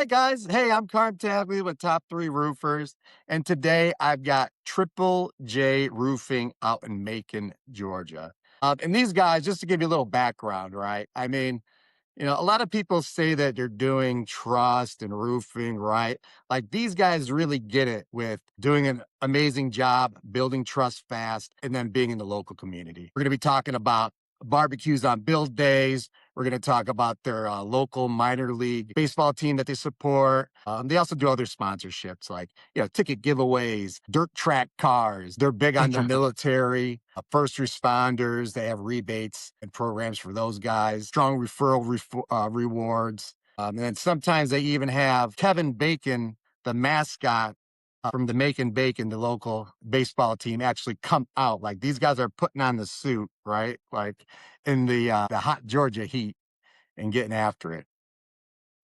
right, guys. Hey, I'm Carm Taglia with Top 3 Roofers. And today I've got Triple J Roofing out in Macon, Georgia. And these guys, just to give you a little background, right? I mean, a lot of people say that they're doing trust and roofing, right? Like these guys really get it with doing an amazing job, building trust fast, and then being in the local community. We're going to be talking about barbecues on build days. We're going to talk about their local minor league baseball team that they support. They also do other sponsorships like, ticket giveaways, dirt track cars. They're big on the military, first responders. They have rebates and programs for those guys, strong rewards. And then sometimes they even have Kevin Bacon, the mascot from the Macon Bacon, the local baseball team, actually come out. Like these guys are putting on the suit, right? Like in the hot Georgia heat and getting after it.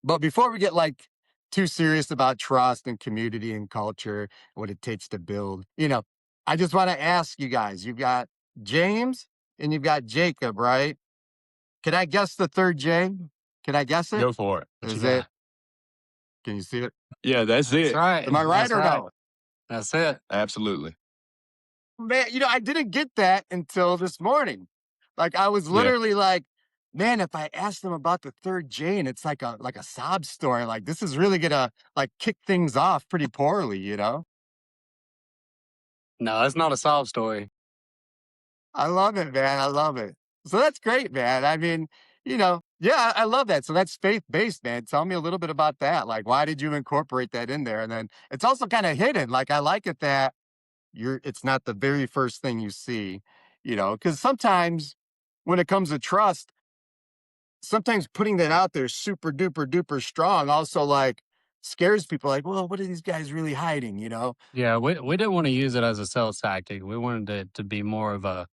But before we get like too serious about trust and community and culture, what it takes to build, I just want to ask you guys, you've got James and you've got Jacob, right? Can I guess the third J? Can I guess it? Go for it. Is it? Can you see it? Yeah, that's it. right. Am I right That's or right. no? That's it. Absolutely. Man, I didn't get that until this morning. Like I was Yeah. literally like, man, if I asked them about the third J and it's like a sob story, like this is really gonna like kick things off pretty poorly. No, it's not a sob story. I love it, man. I love it. So that's great, man. I mean, yeah, I love that. So that's faith-based, man. Tell me a little bit about that. Like, why did you incorporate that in there? And then it's also kind of hidden. Like, I like it that it's not the very first thing you see, because sometimes when it comes to trust, sometimes putting that out there super duper duper strong also like scares people like, well, what are these guys really hiding? Yeah, we didn't want to use it as a sales tactic. We wanted it to be more of a,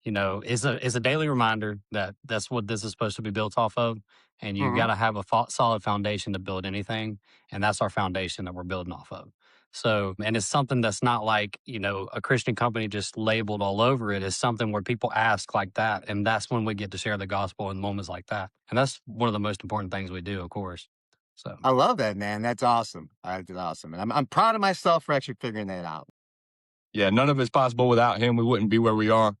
it's a daily reminder that that's what this is supposed to be built off of, and you got Hmm. to have a solid foundation to build anything, and that's our foundation that we're building off of. So, and it's something that's not like a Christian company just labeled all over it. It's something where people ask like that, and that's when we get to share the gospel in moments like that, and that's one of the most important things we do, of course. So. I love that, man. That's awesome. That's awesome. And I'm proud of myself for actually figuring that out. Yeah, none of it's possible without him. We wouldn't be where we are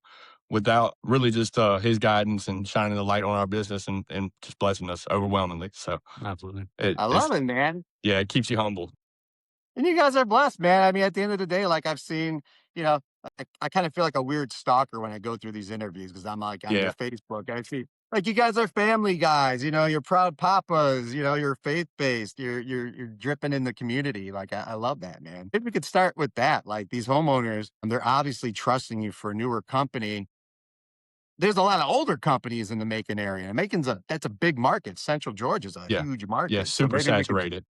without really just his guidance and shining the light on our business and just blessing us overwhelmingly. So Absolutely. I love it, man. it keeps you humble. And you guys are blessed, man. I mean, at the end of the day, like I've seen, you know, I kind of feel like a weird stalker when I go through these interviews because I'm like on your Yeah. Facebook. I see like you guys are family guys, you're proud papas, you're faith based, you're dripping in the community. Like I love that, man. Maybe we could start with that. Like these homeowners, they're obviously trusting you for a newer company. There's a lot of older companies in the Macon area. And that's a big market. Central Georgia's a Yeah. huge market. Yeah, So super maybe we could saturated.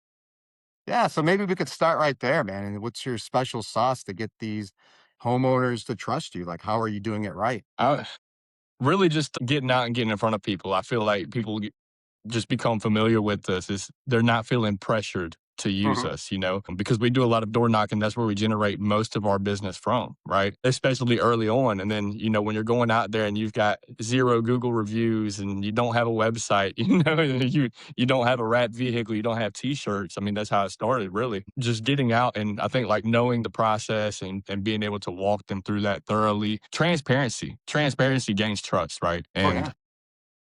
yeah, so maybe we could start right there, man. And what's your special sauce to get these homeowners to trust you? Like, how are you doing it right? Really just getting out and getting in front of people. I feel like people just become familiar with us. They're not feeling pressured to use Mhm. us, because we do a lot of door knocking. That's where we generate most of our business from, right? Especially early on. And then, when you're going out there and you've got 0 Google reviews and you don't have a website, you don't have a wrapped vehicle, you don't have t-shirts. I mean, that's how it started, really. Just getting out and I think like knowing the process and being able to walk them through that thoroughly. Transparency gains trust, right? Oh, And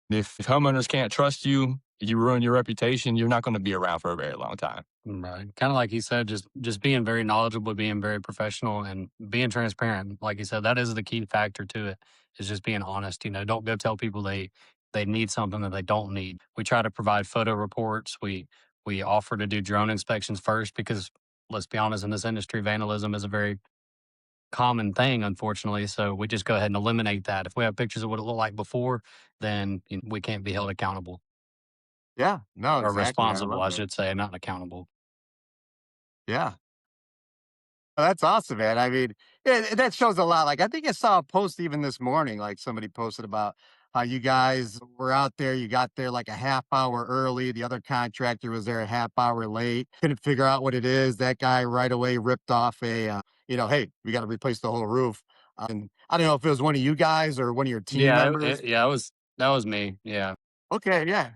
yeah. if homeowners can't trust you, you ruin your reputation, you're not going to be around for a very long time. Right. Kind of like he said, just being very knowledgeable, being very professional, and being transparent. Like he said, that is the key factor to it. Is just being honest. Don't go tell people they need something that they don't need. We try to provide photo reports. We offer to do drone inspections first because let's be honest, in this industry, vandalism is a very common thing, unfortunately. So we just go ahead and eliminate that. If we have pictures of what it looked like before, then we can't be held accountable Yeah. No, or exactly. I responsible, love I that. should say, not accountable. Yeah. Oh, that's awesome, man. I mean, yeah, that shows a lot. Like, I think I saw a post even this morning, like somebody posted about how you guys were out there. You got there like a half hour early. The other contractor was there a half hour late. Couldn't figure out what it is. That guy right away ripped off hey, we got to replace the whole roof. And I don't know if it was one of you guys or one of your team Yeah, members. yeah, that was me. Yeah. Okay, yeah.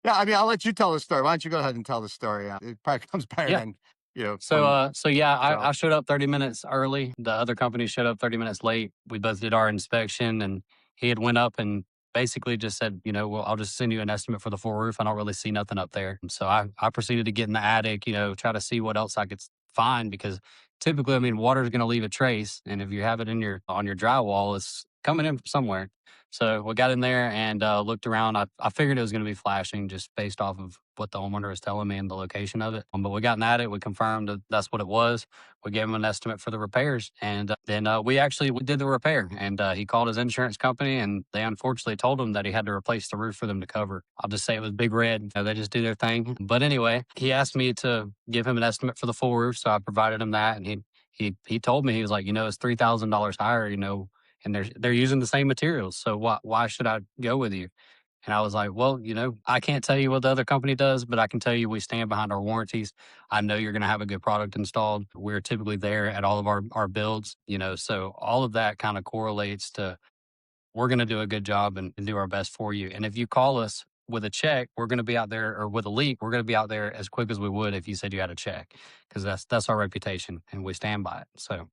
Yeah, I mean, I'll let you tell the story. Why don't you go ahead and tell the story? It probably comes better Yeah. than, you know, So, from so yeah, so I showed up 30 minutes early. The other company showed up 30 minutes late. We both did our inspection, and he had went up and basically just said, well, I'll just send you an estimate for the full roof. I don't really see nothing up there. And so I proceeded to get in the attic, try to see what else I could find, because typically, I mean, water is going to leave a trace, and if you have it in on your drywall, it's coming in from somewhere. So we got in there and looked around. I figured it was going to be flashing just based off of what the homeowner was telling me and the location of it. But we got at it. We confirmed that that's what it was. We gave him an estimate for the repairs. And then we did the repair. And he called his insurance company, and they unfortunately told him that he had to replace the roof for them to cover. I'll just say it was Big Red. They just do their thing. But anyway, he asked me to give him an estimate for the full roof. So I provided him that. And he told me, he was like, it's $3,000 higher, and they're using the same materials. So why should I go with you? And I was like, well, I can't tell you what the other company does, but I can tell you we stand behind our warranties. I know you're going to have a good product installed. We're typically there at all of our builds, so all of that kind of correlates to we're going to do a good job and do our best for you. And if you call us with a check, we're going to be out there, or with a leak, we're going to be out there as quick as we would if you said you had a check, because that's our reputation and we stand by it. So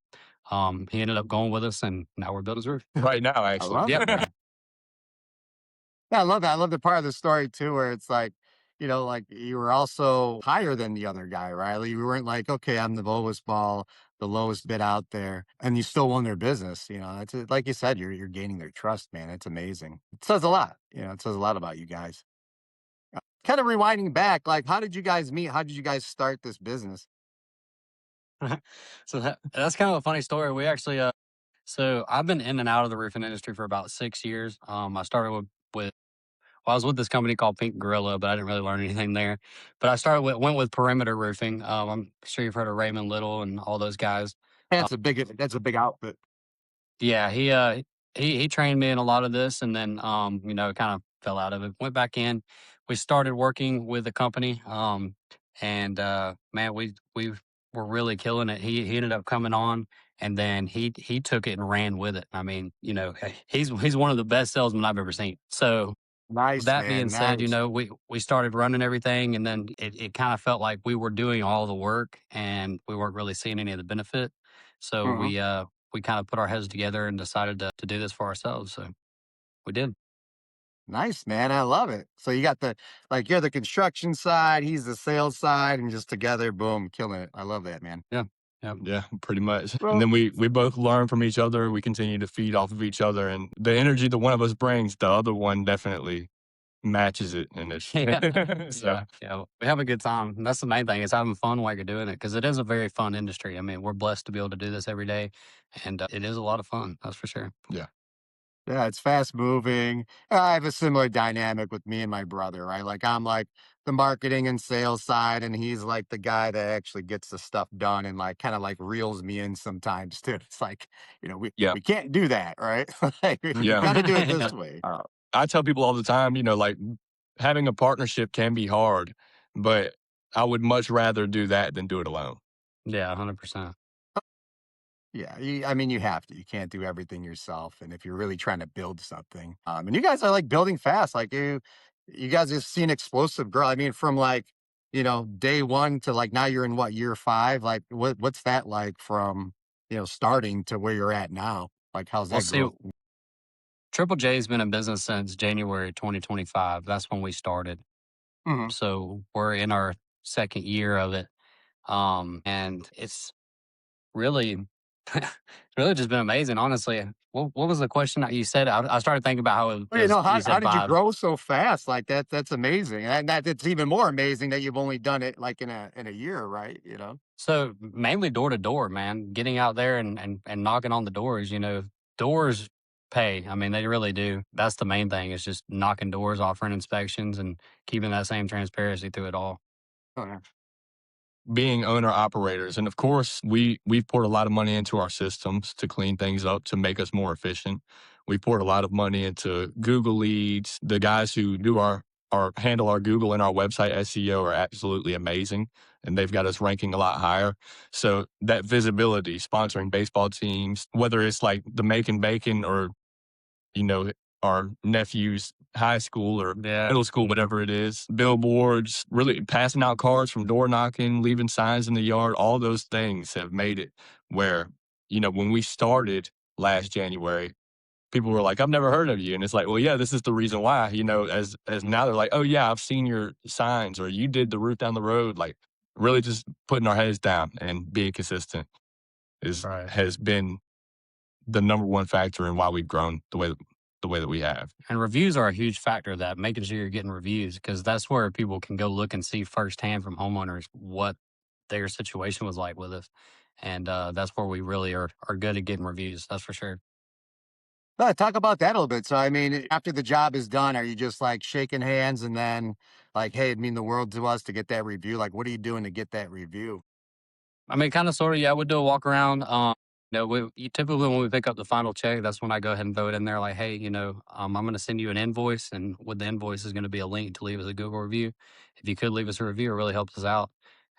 he ended up going with us, and now we're building his roof. right now, I actually. love Yep. it, man. Yeah, I love that. I love the part of the story too, where it's like, like you were also higher than the other guy, right? Like, you weren't like, okay, I'm the lowest ball, the lowest bid out there, and you still won their business. It's like you said, you're gaining their trust, man. It's amazing. It says a lot. It says a lot about you guys. Kind of rewinding back, like, how did you guys meet? How did you guys start this business? So that's kind of a funny story. We actually, so I've been in and out of the roofing industry for about 6 years. I started I was with this company called Pink Gorilla, but I didn't really learn anything there. But went with Perimeter Roofing. I'm sure you've heard of Raymond Little and all those guys. That's a big outfit. Yeah, he trained me in a lot of this, and then kind of fell out of it. Went back in. We started working with the company, and man, we were really killing it. He ended up coming on, and then he took it and ran with it. I mean, he's one of the best salesmen I've ever seen. So with Nice, that being man. said, Nice. we started running everything, and then it kind of felt like we were doing all the work and we weren't really seeing any of the benefit. So Mhm. we kind of put our heads together and decided to do this for ourselves. So we did. Nice, man. I love it. So you got you're the construction side, he's the sales side, and just together, boom, killing it. I love that, man. Yeah. Yeah. Yeah, pretty much. And Well, then we both learn from each other. We continue to feed off of each other, and the energy that one of us brings, the other one definitely matches it. And it's Yeah. so Yeah. Yeah. We have a good time. And that's the main thing, is having fun while you're doing it, because it is a very fun industry. I mean, we're blessed to be able to do this every day, and it is a lot of fun. That's for sure. yeah, yeah, it's fast moving. I have a similar dynamic with me and my brother, right? Like I'm like the marketing and sales side, and he's like the guy that actually gets the stuff done and like kind of like reels me in sometimes too. It's like, we yeah, we can't do that, right? Like we yeah. got to do it Yeah. this way. I tell people all the time, like having a partnership can be hard, but I would much rather do that than do it alone. Yeah. 100%. Yeah, I mean, you have to. You can't do everything yourself, and if you're really trying to build something, and you guys are like building fast. Like you guys have seen explosive growth. I mean, from like day one to like now you're in what, year five? Like what's that like from starting to where you're at now? Like how's Well, that see, growth? Triple J's been in business since January 2025. That's when we started. Mhm. So we're in our second year of it. And it's really, it's really just been amazing, honestly. What was the question that you said? I started thinking about how Well, you how said did you 5. grow so fast? Like that's amazing, and it's even more amazing that you've only done it like in a year, right? So mainly door to door, man, getting out there and knocking on the doors, doors pay. I mean, they really do. That's the main thing, is just knocking doors, offering inspections, and keeping that same transparency through it all. Oh, yeah. Being owner operators, and of course we've poured a lot of money into our systems to clean things up, to make us more efficient. We poured a lot of money into Google leads. The guys who do our handle our Google and our website SEO are absolutely amazing, and they've got us ranking a lot higher. So that visibility, sponsoring baseball teams, whether it's like the Macon Bacon or you know our nephew's high school or Yeah. middle school, whatever it is. Billboards, really passing out cards from door knocking, leaving signs in the yard. All those things have made it where, when we started last January, people were like, "I've never heard of you," and it's like, well, yeah, this is the reason why. As now they're like, "Oh yeah, I've seen your signs," or "You did the roof down the road." Like, really, just putting our heads down and being consistent is Right. has been the number one factor in why we've grown the way that we have. And reviews are a huge factor of that, making sure you're getting reviews because that's where people can go look and see firsthand from homeowners what their situation was like with us. And that's where we really are good at getting reviews. That's for sure. Talk about that a little bit. So, I mean, after the job is done, are you just like shaking hands and then like, hey, it mean the world to us to get that review? Like, what are you doing to get that review? I mean, kind of, sort of, yeah. We do a walk around. Typically when we pick up the final check, that's when I go ahead and throw it in there. Like, hey, I'm going to send you an invoice, and with the invoice is going to be a link to leave us a Google review. If you could leave us a review, it really helps us out.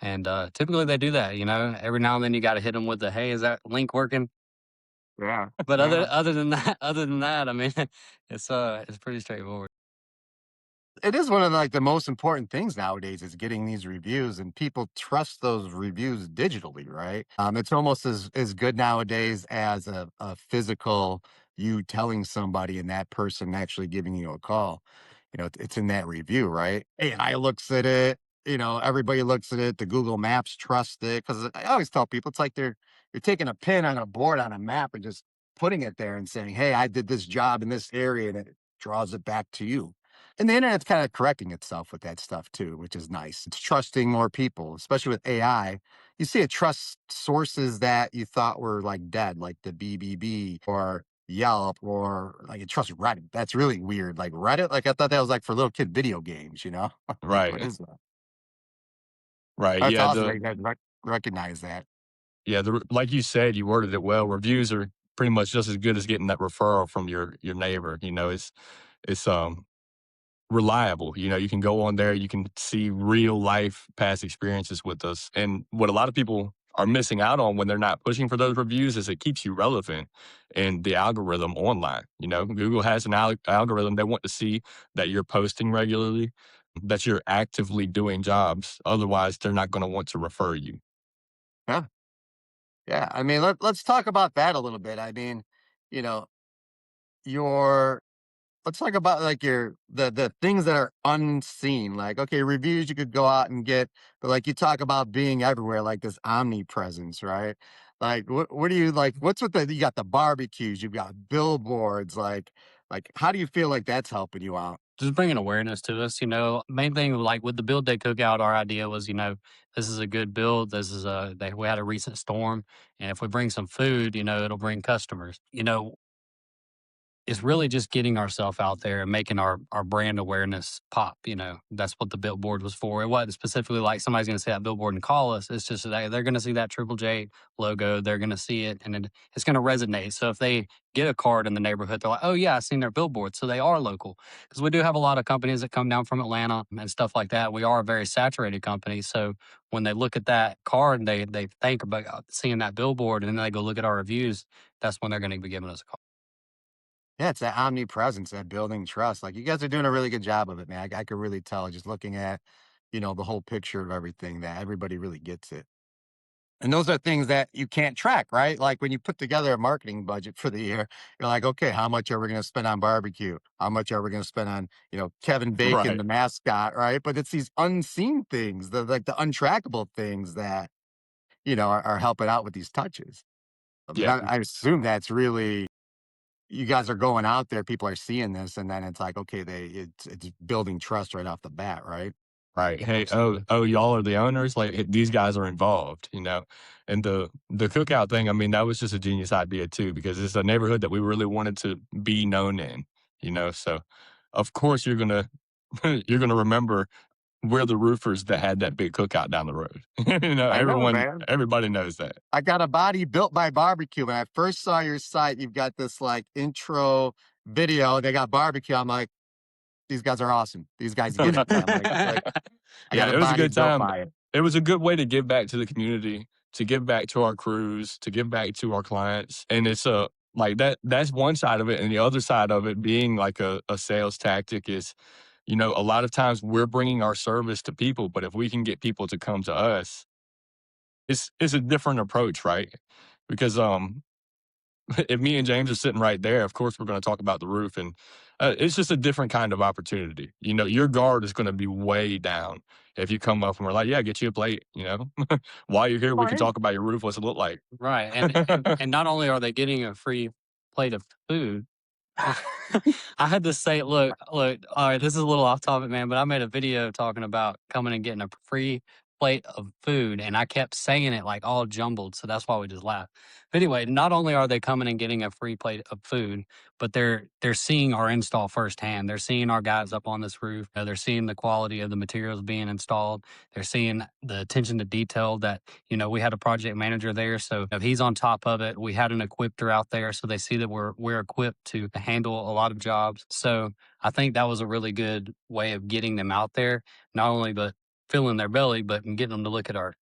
And typically they do that. Every now and then you got to hit them with the, hey, is that link working? Yeah. But Yeah. other than that, I mean, it's pretty straightforward. It is one of like the most important things nowadays is getting these reviews, and people trust those reviews digitally, right? It's almost as good nowadays as a physical you telling somebody and that person actually giving you a call. It's in that review, right? AI looks at it. Everybody looks at it. The Google Maps trust it because I always tell people it's like you're taking a pin on a board on a map and just putting it there and saying, "Hey, I did this job in this area," and it draws it back to you. And the internet's kind of correcting itself with that stuff too, which is nice. It's trusting more people, especially with AI. You see it trust sources that you thought were like dead, like the BBB or Yelp, or like it trusts Reddit. That's really weird. Like Reddit, like I thought that was like for little kid video games, like what Right. is that? Right. That's Yeah. awesome. That you guys recognize that. Like you said, you worded it well. Reviews are pretty much just as good as getting that referral from your neighbor. It's reliable. You can go on there, you can see real life past experiences with us. And what a lot of people are missing out on when they're not pushing for those reviews is it keeps you relevant in the algorithm online. Google has an algorithm. They want to see that you're posting regularly, that you're actively doing jobs. Otherwise, they're not going to want to refer you. Yeah. Yeah. I mean, let's talk about that a little bit. I mean, you know, your let's talk about like the things that are unseen. Like, okay, reviews you could go out and get, but like you talk about being everywhere, like this omnipresence, right? Like, what do you like? What's with you got the barbecues, you've got billboards, like how do you feel like that's helping you out? Just bringing awareness to us. Main thing, like with the build day cookout, our idea was, this is a good build. We had a recent storm, and if we bring some food, it'll bring customers. It's really just getting ourselves out there and making our brand awareness pop. That's what the billboard was for. It wasn't specifically like somebody's going to see that billboard and call us. It's just that they're going to see that Triple J logo. They're going to see it, and it's going to resonate. So if they get a card in the neighborhood, they're like, "Oh yeah, I've seen their billboard." So they are local, because we do have a lot of companies that come down from Atlanta and stuff like that. We are a very saturated company, so when they look at that card, they think about seeing that billboard, and then they go look at our reviews. That's when they're going to be giving us a call. Yeah, it's that omnipresence, that building trust. Like you guys are doing a really good job of it, man. I could really tell just looking at, the whole picture of everything that everybody really gets it. And those are things that you can't track, right? Like when you put together a marketing budget for the year, you're like, okay, how much are we going to spend on barbecue? How much are we going to spend on, Kevin Bacon, Right. the mascot, right? But it's these unseen things, the untrackable things that, are helping out with these touches. Yeah. I assume that's really, you guys are going out there, people are seeing this, and then it's like, okay, it's building trust right off the bat, right? Right. Hey, Absolutely. y'all are the owners. Like these guys are involved, and the cookout thing. I mean, that was just a genius idea too, because it's a neighborhood that we really wanted to be known in. So of course you're gonna you're gonna remember we're the roofers that had that big cookout down the road. I know, man. Everybody knows that. I got a body built by barbecue. When I first saw your site, you've got this like intro video. They got barbecue. I'm like, these guys are awesome. These guys get it. I'm like, I got Yeah, a it was a body good built time. by it. It was a good way to give back to the community, to give back to our crews, to give back to our clients, and Like that's one side of it. And the other side of it being like a sales tactic is, a lot of times we're bringing our service to people, but if we can get people to come to us, it's a different approach, right? Because if me and James are sitting right there, of course we're going to talk about the roof, and it's just a different kind of opportunity. Your guard is going to be way down if you come up and we're like, "Yeah, get you a plate." While you're here, we can Right. talk about your roof, what's it look like. Right. And not only are they getting a free plate of food, I had to say, look, all right, this is a little off topic, man, but I made a video talking about coming and getting a free plate of food, and I kept saying it like all jumbled, so that's why we just laughed. But anyway, not only are they coming and getting a free plate of food, but they're seeing our install firsthand. They're seeing our guys up on this roof. They're seeing the quality of the materials being installed. They're seeing the attention to detail that, we had a project manager there, so he's on top of it. We had an equipter out there, so they see that we're equipped to handle a lot of jobs. So I think that was a really good way of getting them out there, not only but filling their belly, but getting them to look at our.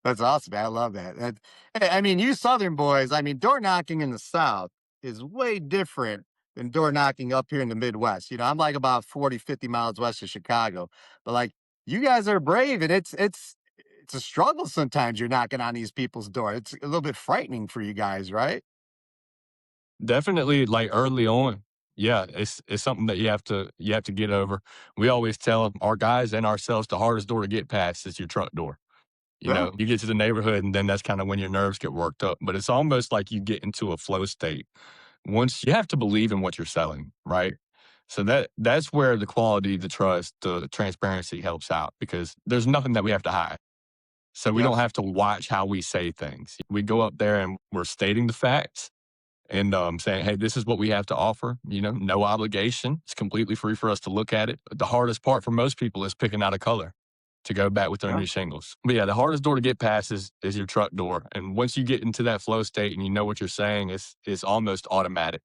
That's awesome, man. I love that. Hey, I mean, you Southern boys, I mean, door knocking in the South is way different than door knocking up here in the Midwest. I'm like about 40, 50 miles west of Chicago, but like you guys are brave, and it's a struggle sometimes. You're knocking on these people's door. It's a little bit frightening for you guys, right? Definitely, like early on, yeah, it's something that you have to get over. We always tell our guys and ourselves the hardest door to get past is your truck door. Yeah. You get to the neighborhood, and then that's kind of when your nerves get worked up. But it's almost like you get into a flow state. Once you have to believe in what you're selling, right? So that's where the quality, the trust, the transparency helps out because there's nothing that we have to hide. So we Yep. don't have to watch how we say things. We go up there and we're stating the facts and saying, hey, this is what we have to offer. No obligation. It's completely free for us to look at it. The hardest part for most people is picking out a color to go back with their Yeah. new shingles. But yeah, the hardest door to get past is your truck door. And once you get into that flow state and you know what you're saying, it's almost automatic.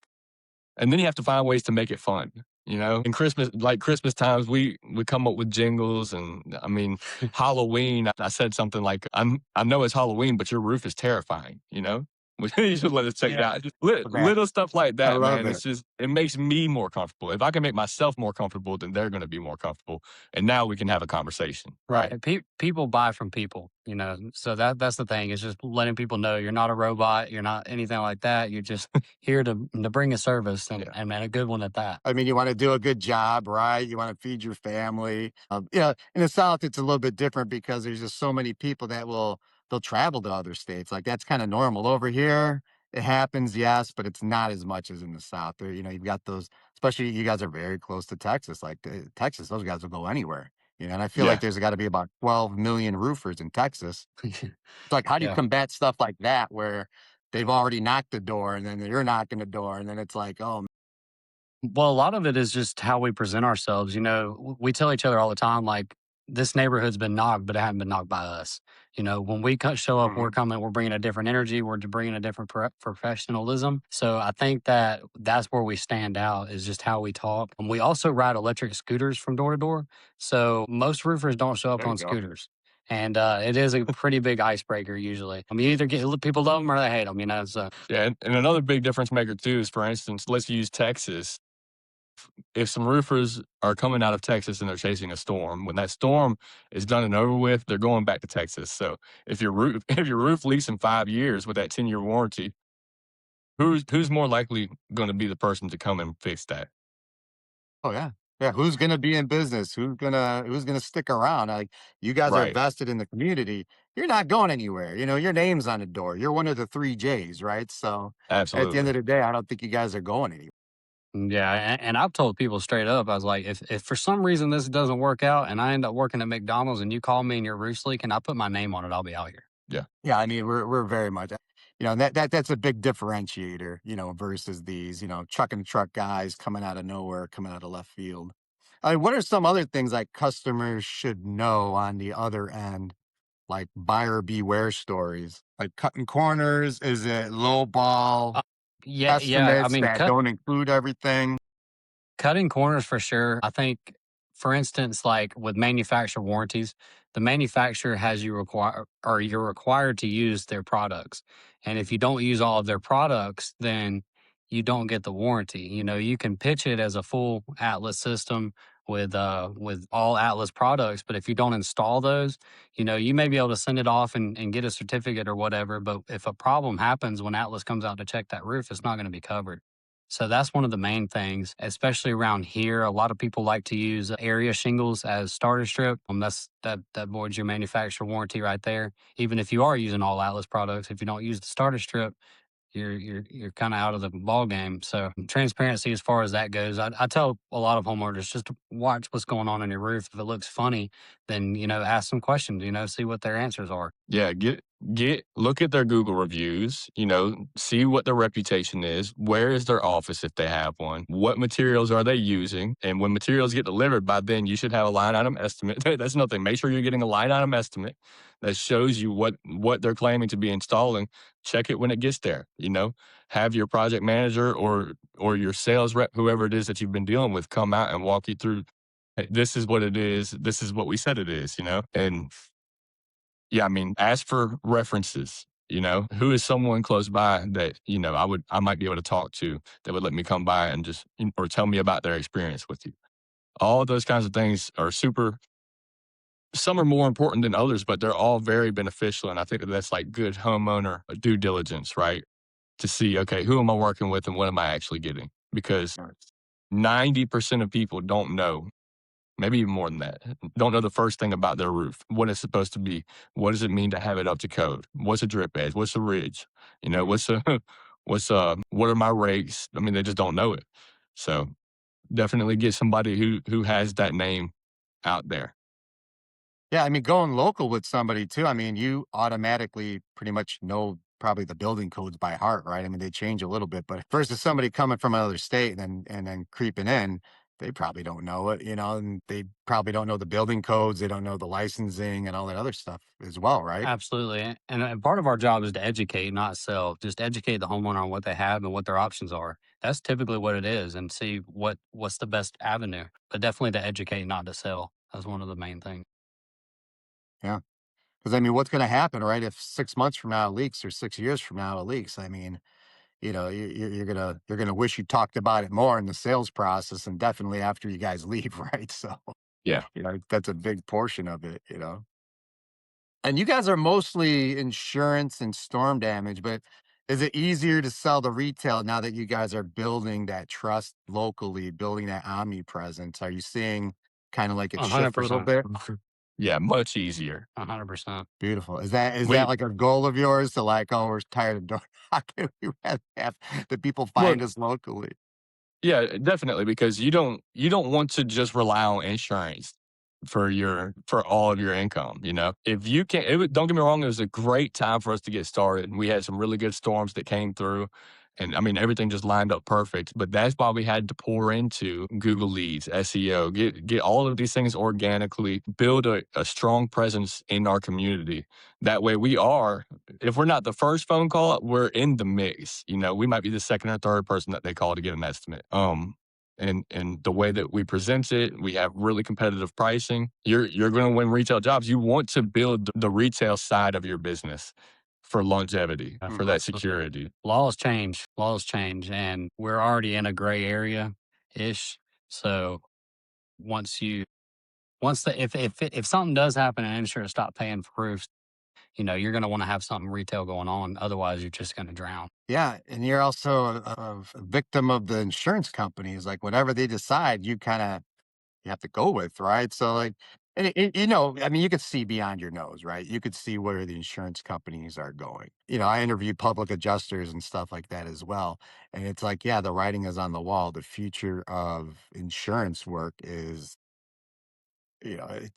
And then you have to find ways to make it fun. In Christmas, like Christmas times, we come up with jingles, and I mean, Halloween. I said something like, I know it's Halloween, but your roof is terrifying. You should let us check Yeah. that. Just Man, little stuff like I that, love man. it. It makes me more comfortable. If I can make myself more comfortable, then they're going to be more comfortable, and now we can have a conversation, right? Right. People buy from people, so that's the thing. Is just letting people know you're not a robot. You're not anything like that. You're just here to bring a service and, Yeah. and a good one at that. I mean, you want to do a good job, right? You want to feed your family. In the South, it's a little bit different because there's just so many people that they'll travel to other states. Like that's kind of normal over here. It happens, yes, but it's not as much as in the South. There, you've got those, especially you guys are very close to Texas. Like Texas, those guys will go anywhere. And I feel like Yeah. there's got to be about 12 million roofers in Texas. It's like, how do you Yeah. combat stuff like that where they've already knocked the door and then you're knocking the door and then it's like, oh, Well, a lot of it is just how we present ourselves. We tell each other all the time, like, this neighborhood's been knocked, but it hasn't been knocked by us. When we show up, mhm. we're bringing a different energy, we're bringing a different professionalism. So I think that's where we stand out is just how we talk. And we also ride electric scooters from door to door. So most roofers don't show up There you on go. scooters. And it is a pretty big icebreaker usually. I mean, you either get people love them or they hate them, So Yeah. And another big difference maker too is, for instance, let's use Texas. If some roofers are coming out of Texas and they're chasing a storm, when that storm is done and over with, they're going back to Texas. So if your roof if your roof leaks in 5 years with that 10-year warranty, who's more likely going to be the person to come and fix that? Oh yeah. Yeah. Who's gonna be in business? Who's gonna stick around? Like you guys are Right. vested in the community. You're not going anywhere. Your name's on the door. You're one of the three J's, right? So at the end Absolutely. of the day, I don't think you guys are going anywhere. yeah, and I've told people straight up, I was like, if for some reason this doesn't work out and I end up working at McDonald's and you call me and your roof's leaking, I put my name on it, I'll be out here. Yeah. Yeah, I mean, we're very much, that's a big differentiator, versus these, truck and truck guys coming out of nowhere, coming out of left field. I mean, what are some other things like customers should know on the other end, like buyer beware stories, like cutting corners? Is it low ball Uh, yeah, I estimates mean, that don't include everything? cutting corners for sure. I think For instance, like with manufacturer warranties, the manufacturer has you require or you're required to use their products. And if you don't use all of their products, then you don't get the warranty. You know, you can pitch it as a full Atlas system with all Atlas products, but if you don't install those, you know, you may be able to send it off and get a certificate or whatever. But if a problem happens when Atlas comes out to check that roof, it's not going to be covered. So that's one of the main things, especially around here. A lot of people like to use area shingles as starter strip. That voids your manufacturer warranty right there. Even if you are using all Atlas products, if you don't use the starter strip, you're kind of out of the ball game. So transparency as far as that goes, I tell a lot of homeowners just to watch what's going on your roof. If it looks funny, then ask some questions. See what their answers are. Yeah, get look at their Google reviews, see what their reputation is. Where is their office if they have one? What materials are they using? And when materials get delivered, by then you should have a line item estimate. That's nothing. Make sure you're getting a line item estimate that shows you what they're claiming to be installing. Check it when it gets there. Have your project manager or your sales rep, whoever it is that you've been dealing with, come out and walk you through. Hey, this is what it is. This is what we said it is. And yeah, I mean, ask for references. Who is someone close by that, I might be able to talk to that would let me come by and just, or tell me about their experience with you. All of those kinds of things are some are more important than others, but they're all very beneficial. And I think that's like good homeowner due diligence, right? To see, okay, who am I working with and what am I actually getting? Because 90% of people don't know, maybe even more than that, don't know the first thing about their roof, what it's supposed to be. What does it mean to have it up to code? What's a drip edge? What's a ridge? What's a, what are my rakes? I mean, they just don't know it. So definitely get somebody who has that name out there. Yeah, I mean, going local with somebody too, I mean, you automatically pretty much know probably the building codes by heart, right? I mean, they change a little bit, but versus somebody coming from another state and then creeping in, they probably don't know it, and they probably don't know the building codes, they don't know the licensing and all that other stuff as well, right? Absolutely. And part of our job is to educate, not sell. Just educate the homeowner on what they have and what their options are. That's typically what it is, and see what's the best avenue. But definitely to educate, not to sell. That's one of the main things. Yeah. Because I mean, what's going to happen, right? If 6 months from now it leaks or 6 years from now it leaks, I mean, you're gonna wish you talked about it more in the sales process and definitely after you guys leave, right? So, Yeah. that's a big portion of it. And you guys are mostly insurance and storm damage, but is it easier to sell the retail now that you guys are building that trust locally, building that omnipresence? Are you seeing kind of like it shift a little 100%. bit? Yeah, much easier. 100%. Beautiful. Is that We like a goal of yours to like, oh, we're tired of door knocking. We rather have the people well, find us locally. yeah, definitely, because you don't want to just rely on insurance for all of your income. If you can, don't get me wrong, it was a great time for us to get started. We had some really good storms that came through, and I mean everything just lined up perfect. But that's why we had to pour into Google Leads, SEO, get all of these things organically, build a strong presence in our community. That way, if we're not the first phone call, we're in the mix. We might be the second or third person that they call to get an estimate. And the way that we present it, we have really competitive pricing. You're going to win retail jobs. You want to build the retail side of your business for longevity, for that Absolutely. security. Laws change, and we're already in a gray area ish. So once you once the if something does happen and insurance stop paying for roofs, you're going to want to have something retail going on. Otherwise, you're just going to drown. Yeah, and you're also a victim of the insurance companies. Like whatever they decide, you have to go with, right? So like, and I mean, you could see beyond your nose, right? You could see where the insurance companies are going. I interview public adjusters and stuff like that as well, and it's like, yeah, the writing is on the wall. The future of insurance work is, it's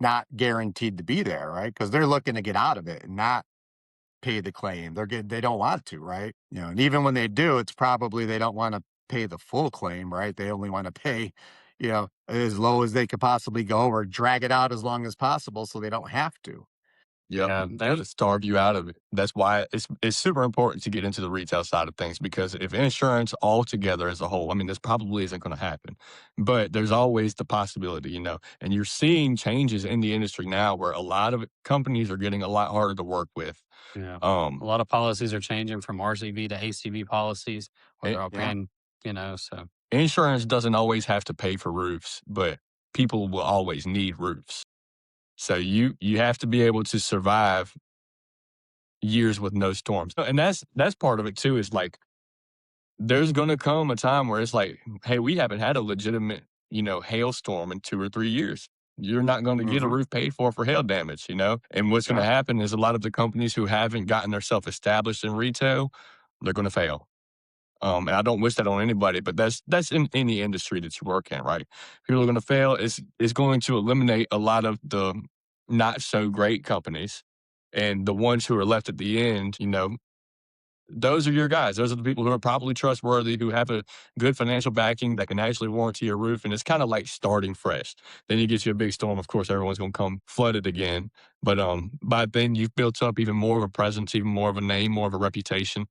not guaranteed to be there, right? Because they're looking to get out of it and not pay the claim. They don't want to, right? And even when they do, it's probably they don't want to pay the full claim, right? They only want to pay, as low as they could possibly go or drag it out as long as possible so they don't have to. Yep, Yeah, that'll starve you out of it. That's why it's super important to get into the retail side of things because if insurance altogether as a whole, I mean, this probably isn't going to happen, but there's always the possibility, and you're seeing changes in the industry now where a lot of companies are getting a lot harder to work with. yeah. A Um, lot of policies are changing from RCV to ACV policies, where i- they're all Yeah. paying, so Insurance doesn't always have to pay for roofs, but people will always need roofs. So you have to be able to survive years with no storms. And that's part of it too, is like there's gonna come a time where it's like, hey, we haven't had a legitimate, hailstorm in 2 or 3 years. You're not gonna get a Hmm. roof paid for hail damage. And what's gonna Yeah. happen is a lot of the companies who haven't gotten themselves established in retail, they're gonna fail. And I don't wish that on anybody, but that's in any industry that you work in, right? People are gonna fail. It's going to eliminate a lot of the not so great companies. And the ones who are left at the end, those are your guys. Those are the people who are probably trustworthy, who have a good financial backing that can actually warranty your roof. And it's kind of like starting fresh. Then you get you a big storm. Of course, everyone's going to come flooded again. But by then you've built up even more of a presence, even more of a name, more of a reputation.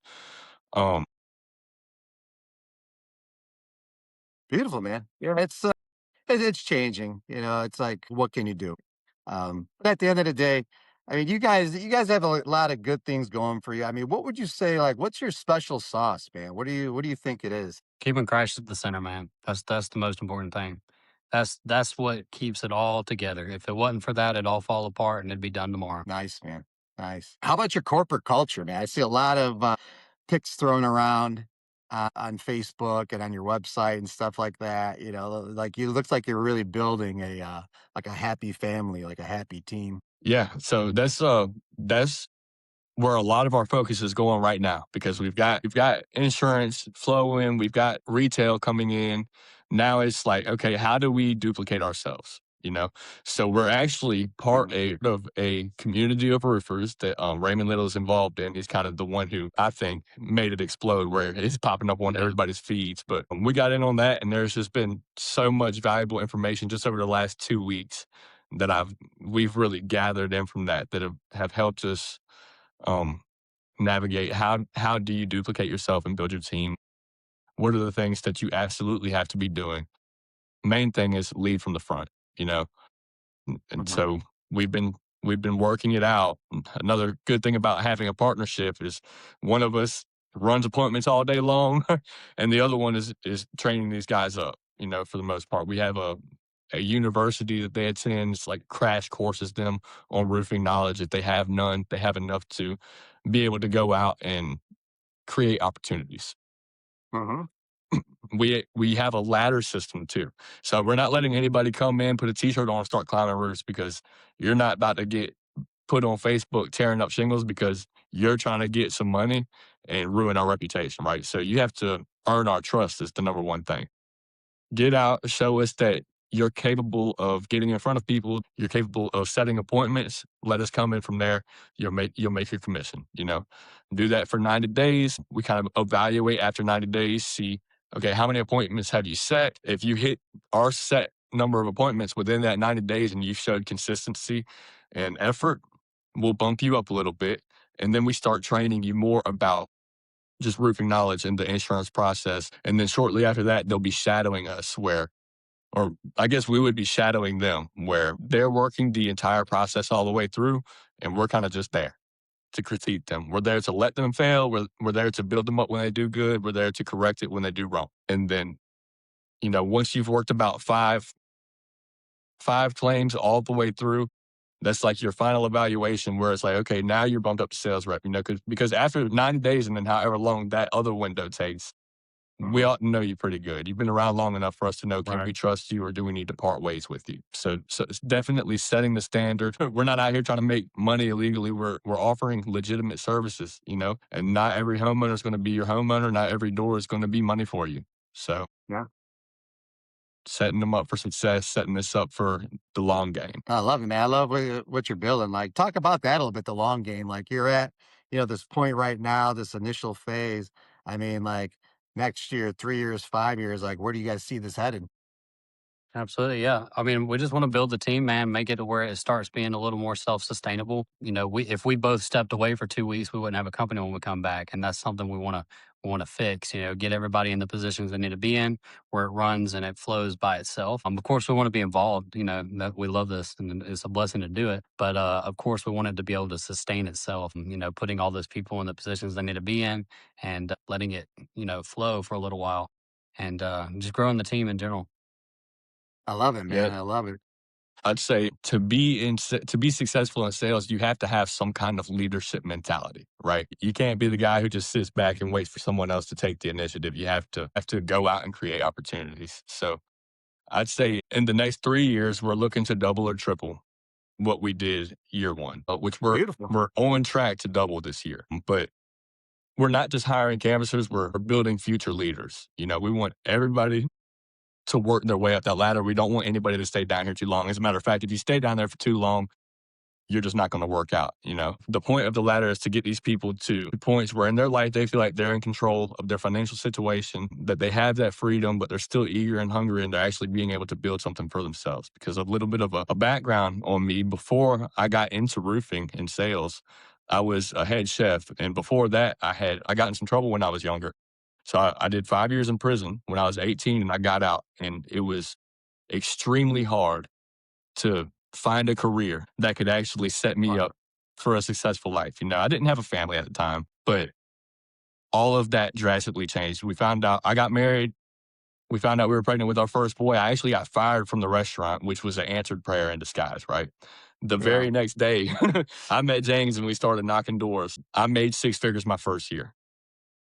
Um, Beautiful, man. Yeah. It's changing. It's like, what can you do? But at the end of the day, I mean, you guys have a lot of good things going for you. I mean, what would you say? Like, what's your special sauce, man? What do you think it is? keeping Christ at the center, man. That's the most important thing. That's what keeps it all together. If it wasn't for that, it'd all fall apart and it'd be done tomorrow. Nice, man. Nice. How about your corporate culture, man? I see a lot of pics thrown around on Facebook and on your website and stuff like that. Like you looks like you're really building a happy family, like a happy team. yeah. So that's where a lot of our focus is going right now because we've got insurance flowing, we've got retail coming in. Now it's like, okay, how do we duplicate ourselves? So we're actually part Mhm. of a community of roofers that Raymond Little is involved in. He's kind of the one who I think made it explode, where it's popping up on Yeah. everybody's feeds. But we got in on that, and there's just been so much valuable information just over the last 2 weeks that we've really gathered in from that have helped us um, navigate how do you duplicate yourself and build your team? What are the things that you absolutely have to be doing? Main thing is lead from the front, you know? And Mhm. so we've been we've been working it out. Another good thing about having a partnership is one of us runs appointments all day long and the other one is training these guys up, for the most part. We have a university that they attend. It's like crash courses them on roofing knowledge. If they have none, they have enough to be able to go out and create opportunities. Mhm. We have a ladder system too. So we're not letting anybody come in, put a t-shirt on, and start climbing roofs because you're not about to get put on Facebook tearing up shingles because you're trying to get some money and ruin our reputation, right? So you have to earn our trust is the number one thing. Get out, show us that you're capable of getting in front of people. You're capable of setting appointments. Let us come in from there. You'll make your commission. Do that for 90 days. We kind of evaluate after 90 days, see, okay, how many appointments have you set? If you hit our set number of appointments within that 90 days and you showed consistency and effort, we'll bump you up a little bit. And then we start training you more about just roofing knowledge and the insurance process. And then shortly after that, they'll be shadowing us or I guess we would be shadowing them where they're working the entire process all the way through. And we're kind of just there to critique them. We're there to let them fail. We're there to build them up when they do good. We're there to correct it when they do wrong. And then, once you've worked about five claims all the way through, that's like your final evaluation where it's like, okay, now you're bumped up to sales rep, because after 90 days and then however long that other window takes, we Mhm. ought to know you pretty good. You've been around long enough for us to know, can Right. we trust you or do we need to part ways with you? So it's definitely setting the standard. We're not out here trying to make money illegally. We're offering legitimate services, and not every homeowner is going to be your homeowner. Not every door is going to be money for you. So Yeah. setting them up for success, setting this up for the long game. I love it, man. I love what you're building. Like, talk about that a little bit, the long game. Like, you're at, this point right now, this initial phase. I mean, like, next year, 3 years, 5 years, like, where do you guys see this headed? Absolutely, yeah. I mean, we just want to build the team, man, make it to where it starts being a little more self-sustainable. We if we both stepped away for 2 weeks, we wouldn't have a company when we come back, and that's something we want to fix. Get everybody in the positions they need to be in, where it runs and it flows by itself. Of course, we want to be involved. That we love this, and it's a blessing to do it. But of course, we want it to be able to sustain itself. And, putting all those people in the positions they need to be in, and letting it flow for a little while, and just growing the team in general. I love it, Yeah, man. I love it. I'd say to be successful in sales, you have to have some kind of leadership mentality, right? You can't be the guy who just sits back and waits for someone else to take the initiative. You have to go out and create opportunities. So I'd say in the next 3 years, we're looking to double or triple what we did year one, which we're Beautiful. we're on track to double this year. But we're not just hiring canvassers; we're building future leaders. We want everybody to work their way up that ladder. We don't want anybody to stay down here too long. As a matter of fact, if you stay down there for too long, you're just not going to work out. The point of the ladder is to get these people to points where in their life they feel like they're in control of their financial situation, that they have that freedom, but they're still eager and hungry and they're actually being able to build something for themselves. Because a little bit of a background on me, before I got into roofing and sales, I was a head chef. And before that, I got in some trouble when I was younger. So I did 5 years in prison when I was 18 and I got out, and it was extremely hard to find a career that could actually set me Right. up for a successful life. I didn't have a family at the time, but all of that drastically changed. We found out I got married. We found out we were pregnant with our first boy. I actually got fired from the restaurant, which was an answered prayer in disguise, right? The Yeah. very next day, I met James and we started knocking doors. I made 6 figures my first year,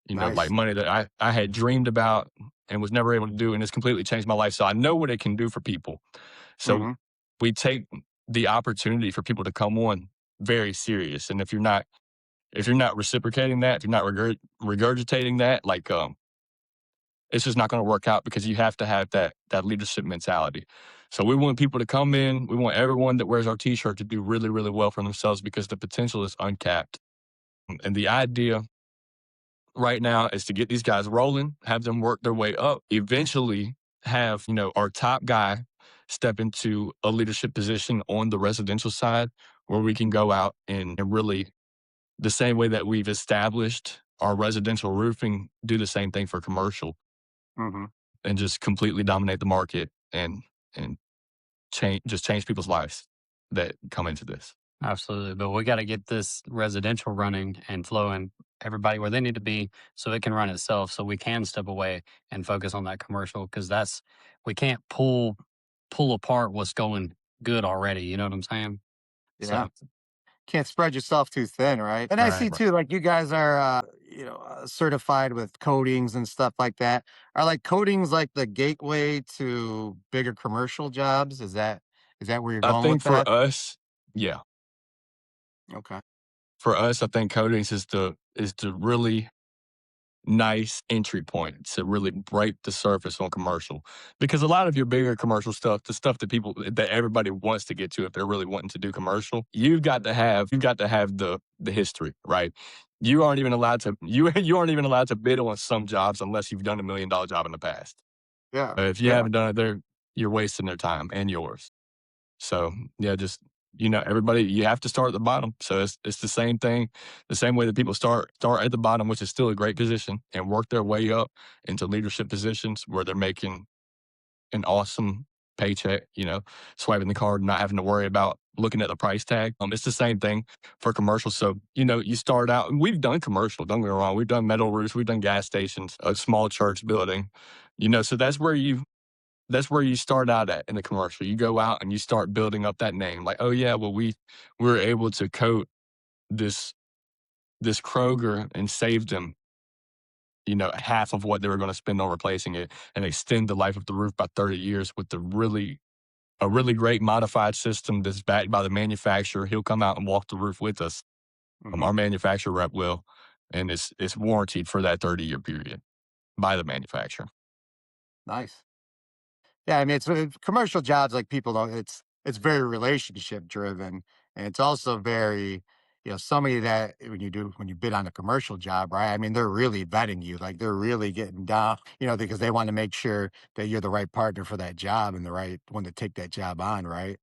like Nice. money that I had dreamed about and was never able to do. And it's completely changed my life. So I know what it can do for people. So Hmm. we take the opportunity for people to come on very serious. And if you're not reciprocating that, if you're not regurgitating that, like it's just not going to work out, because you have to have that leadership mentality. So we want people to come in. We want everyone that wears our t-shirt to do really, really well for themselves, because the potential is uncapped. And the idea right now is to get these guys rolling, have them work their way up, eventually have, our top guy step into a leadership position on the residential side, where we can go out and really, the same way that we've established our residential roofing, do the same thing for commercial, Hmm. and just completely dominate the market and change people's lives that come into this. Absolutely. But we got to get this residential running and flowing everybody where they need to be so it can run itself so we can step away and focus on that commercial because we can't pull apart what's going good already. You know what I'm saying? Yeah. So, Can't spread yourself too thin, right? And I right. see too, like you guys are, certified with coatings and stuff like that. Are like coatings like the gateway to bigger commercial jobs? Is that where you're I going with think for that? us, yeah, Okay. for us, I think coatings is the really nice entry point to really break the surface on commercial. Because a lot of your bigger commercial stuff, the stuff that everybody wants to get to, if they're really wanting to do commercial, you've got to have the history, right? You aren't even allowed to bid on some jobs unless you've done $1 million job in the past. Yeah. If you Yeah. haven't done it, you're wasting their time and yours. So yeah, just, everybody, you have to start at the bottom. So it's the same thing, the same way that people start at the bottom, which is still a great position, and work their way up into leadership positions where they're making an awesome paycheck, swiping the card, not having to worry about looking at the price tag. It's the same thing for commercial. So, you start out, and we've done commercial, don't get me wrong. We've done metal roofs, we've done gas stations, a small church building, so that's where you start out at in the commercial. You go out and you start building up that name. Like, oh yeah, well we were able to coat this this Kroger and save them, half of what they were going to spend on replacing it, and extend the life of the roof by 30 years with a really great modified system that's backed by the manufacturer. He'll come out and walk the roof with us. Hmm. Our manufacturer rep will, and it's warranted for that 30-year period by the manufacturer. Nice. Yeah. I mean, it's commercial jobs like people don't, it's very relationship driven. And it's also very, somebody that when you bid on a commercial job, right? I mean, they're really vetting you, like they're really getting down, because they want to make sure that you're the right partner for that job and the right one to take that job on, right?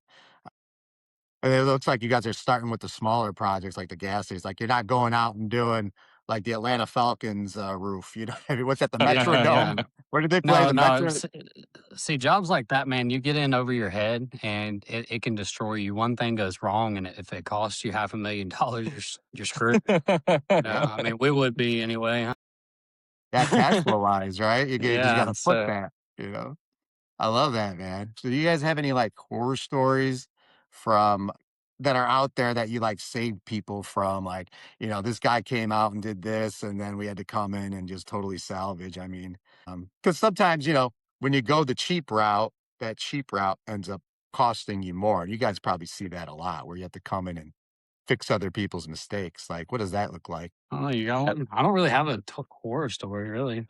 And it looks like you guys are starting with the smaller projects like the gas stations. Like you're not going out and doing like the Atlanta Falcons roof. I mean, what's that, the Yeah, yeah. Metrodome? Where did they play? No, The no. Metro? See, jobs like that, man, you get in over your head and it can destroy you. One thing goes wrong, and if it costs you $500,000, you're screwed. I mean, we would be anyway. Yeah, cash flow wise, right? You just got Yeah. to put So, that, I love that, man. So do you guys have any like horror stories from that are out there that you like saved people from? Like, this guy came out and did this, and then we had to come in and just totally salvage. I mean, because sometimes, when you go the cheap route, that cheap route ends up costing you more. You guys probably see that a lot where you have to come in and fix other people's mistakes. Like, what does that look like? oh, you got one? I don't really have a horror story, really.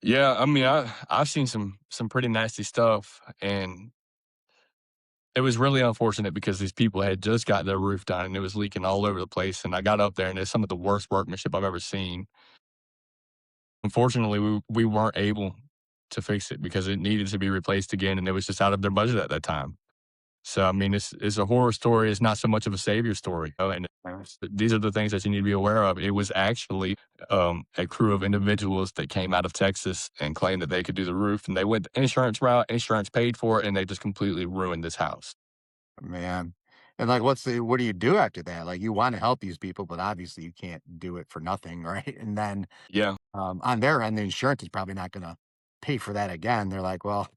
Yeah, I mean, I've seen some pretty nasty stuff, and it was really unfortunate because these people had just got their roof done and it was leaking all over the place. And I got up there and it's some of the worst workmanship I've ever seen. Unfortunately, we weren't able to fix it because it needed to be replaced again, and it was just out of their budget at that time. So I mean, it's a horror story. It's not so much of a savior story. And these are the things that you need to be aware of. It was actually a crew of individuals that came out of Texas and claimed that they could do the roof, and they went the insurance route. Insurance paid for it, and they just completely ruined this house. Man. And like, what do you do after that? Like, you want to help these people, but obviously you can't do it for nothing, right? And then Yeah. on their end, the insurance is probably not going to pay for that again. They're like, well,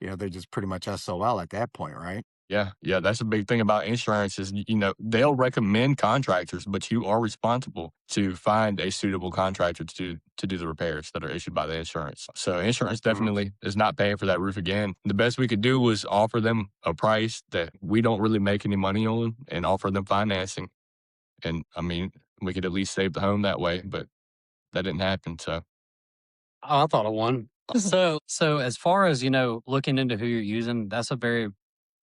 they're just pretty much SOL at that point, right? Yeah, yeah, that's a big thing about insurance is, they'll recommend contractors, but you are responsible to find a suitable contractor to do the repairs that are issued by the insurance. So insurance Mhm. definitely is not paying for that roof again. The best we could do was offer them a price that we don't really make any money on and offer them financing. And I mean, we could at least save the home that way, but that didn't happen. So Oh, I thought of one. So as far as looking into who you're using, that's a very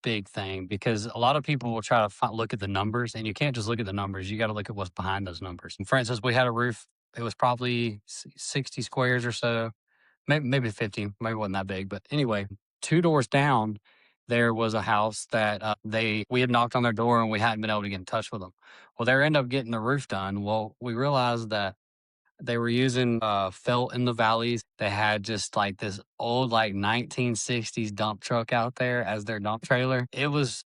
big thing because a lot of people will try to look at the numbers, and you can't just look at the numbers. You got to look at what's behind those numbers. And for instance, we had a roof. It was probably 60 squares or so, maybe 50. Maybe it wasn't that big, but anyway, two doors down, there was a house that we had knocked on their door and we hadn't been able to get in touch with them. Well, they ended up getting the roof done. Well, we realized that they were using felt in the valleys. They had just like this old like 1960s dump truck out there as their dump trailer. It was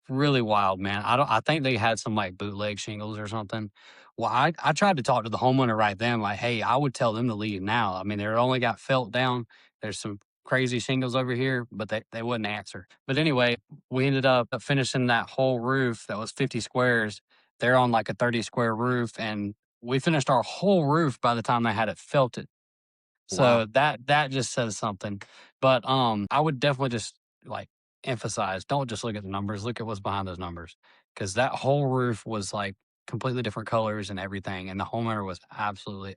really wild, man. I think they had some like bootleg shingles or something. Well, I tried to talk to the homeowner right then, like, hey, I would tell them to leave now. I mean, they're only got felt down. There's some crazy shingles over here, but they wouldn't answer. But anyway, we ended up finishing that whole roof that was 50 squares. They're on like a 30 square roof, and we finished our whole roof by the time they had it felted. Wow. So that just says something. But I would definitely just like emphasize, don't just look at the numbers, look at what's behind those numbers. Cause that whole roof was like completely different colors and everything. And the homeowner was absolutely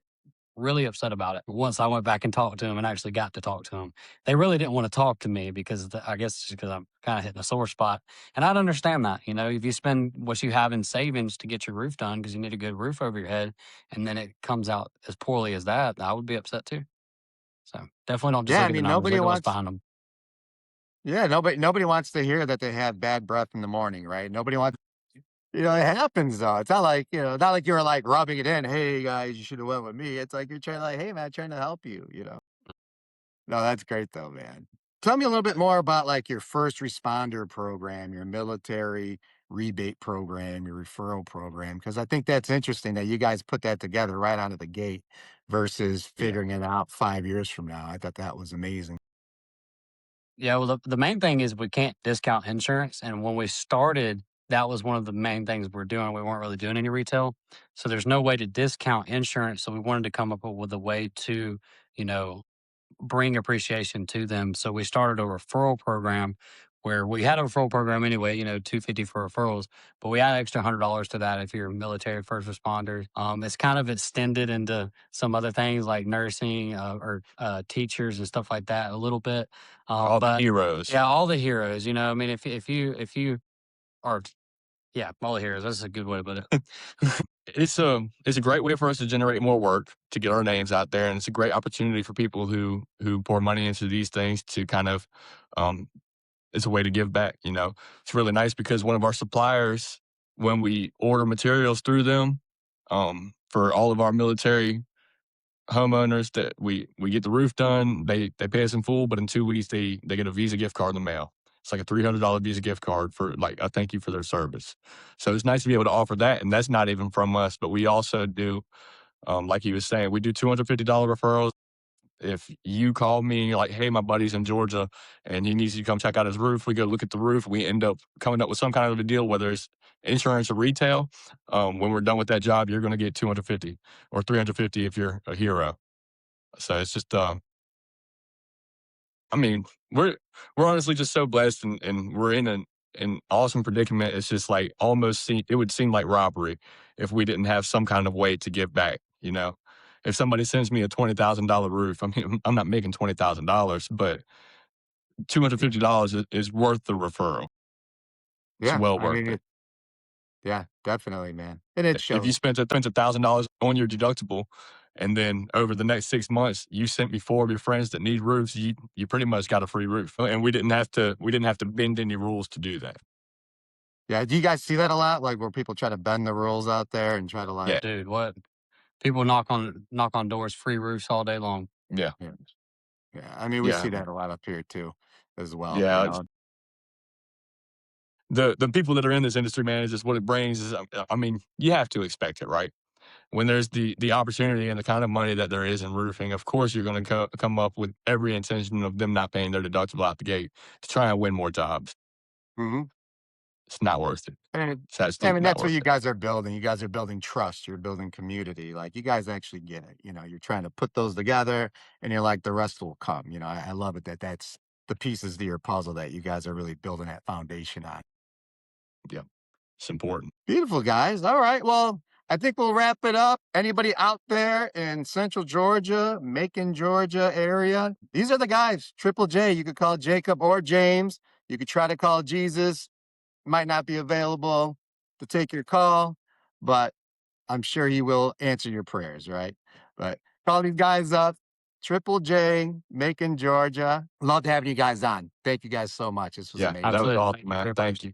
really upset about it. Once I went back and talked to him and actually got to talk to him, they really didn't want to talk to me because I guess it's because I'm kind of hitting a sore spot. And I'd understand that, if you spend what you have in savings to get your roof done because you need a good roof over your head, and then it comes out as poorly as that, I would be upset too. So definitely don't just Yeah. I look at the mean, numbers. Look at what's behind them. nobody wants to hear that they have bad breath in the morning, right? Nobody wants, it happens though. It's not like, not like you're like rubbing it in. Hey guys, you should have went with me. It's like you're trying to like, hey man, trying to help you. No, that's great though, man. Tell me a little bit more about like your first responder program, your military rebate program, your referral program, because I think that's interesting that you guys put that together right out of the gate versus Yeah. figuring it out 5 years from now. I thought that was amazing. Yeah. Well, the main thing is we can't discount insurance. And when we started, that was one of the main things we're doing. We weren't really doing any retail. So there's no way to discount insurance. So we wanted to come up with a way to, you know, bring appreciation to them. So we started a referral program where we had a referral program anyway, 250 for referrals, but we add extra $100 to that if you're military first responders. It's kind of extended into some other things like nursing or teachers and stuff like that a little bit. all the But heroes. yeah, all the heroes, I mean, if you are Yeah, all heroes. That's a good way to put it. It's a great way for us to generate more work, to get our names out there, and it's a great opportunity for people who pour money into these things to kind of, um, it's a way to give back. It's really nice because one of our suppliers, when we order materials through them, for all of our military homeowners that we get the roof done, they pay us in full, but in 2 weeks they get a Visa gift card in the mail. It's like a $300 Visa gift card for like a thank you for their service. So it's nice to be able to offer that, and that's not even from us, but we also do, like he was saying, we do $250 referrals. If you call me like, hey, my buddy's in Georgia and he needs you to come check out his roof, we go look at the roof. We end up coming up with some kind of a deal, whether it's insurance or retail. When we're done with that job, you're going to get 250 or 350 if you're a hero. So it's just, I mean, we're honestly just so blessed, and we're in an awesome predicament. It's just like it would seem like robbery if we didn't have some kind of way to give back. If somebody sends me a $20,000 roof, I mean, I'm not making $20,000, but $250 is worth the referral. It's Yeah, well I worth mean, it. yeah, definitely, man, and it If you shows. spent $1,000 on your deductible, and then over the next 6 months, you sent me 4 of your friends that need roofs, you pretty much got a free roof. And we didn't have to bend any rules to do that. Yeah, do you guys see that a lot? Like, where people try to bend the rules out there and try to, Yeah. like, Dude, what? People knock on doors, free roofs all day long. Yeah. yeah, yeah, I mean, we Yeah. see that a lot up here too, as well, Yeah. The people that are in this industry, man, is just what it brings is, I mean, you have to expect it, right? When there's the opportunity and the kind of money that there is in roofing, of course you're going to come up with every intention of them not paying their deductible out the gate to try and win more jobs. Mhm. It's not worth it. And It's I absolutely mean, not that's what worth you it. guys are building. You guys are building trust. You're building community. Like, you guys actually get it. You're trying to put those together, and you're like, the rest will come. I love it that that's the pieces to your puzzle that you guys are really building that foundation on. Yeah. It's important. Beautiful, guys. All right. Well, I think we'll wrap it up. Anybody out there in Central Georgia, Macon, Georgia area? These are the guys. Triple J. You could call Jacob or James. You could try to call Jesus. Might not be available to take your call, but I'm sure he will answer your prayers, right? But call these guys up. Triple J, Macon, Georgia. Love having you guys on. Thank you guys so much. This was Yeah. That amazing. was Absolutely. awesome, Thank you man. very Thank much. you.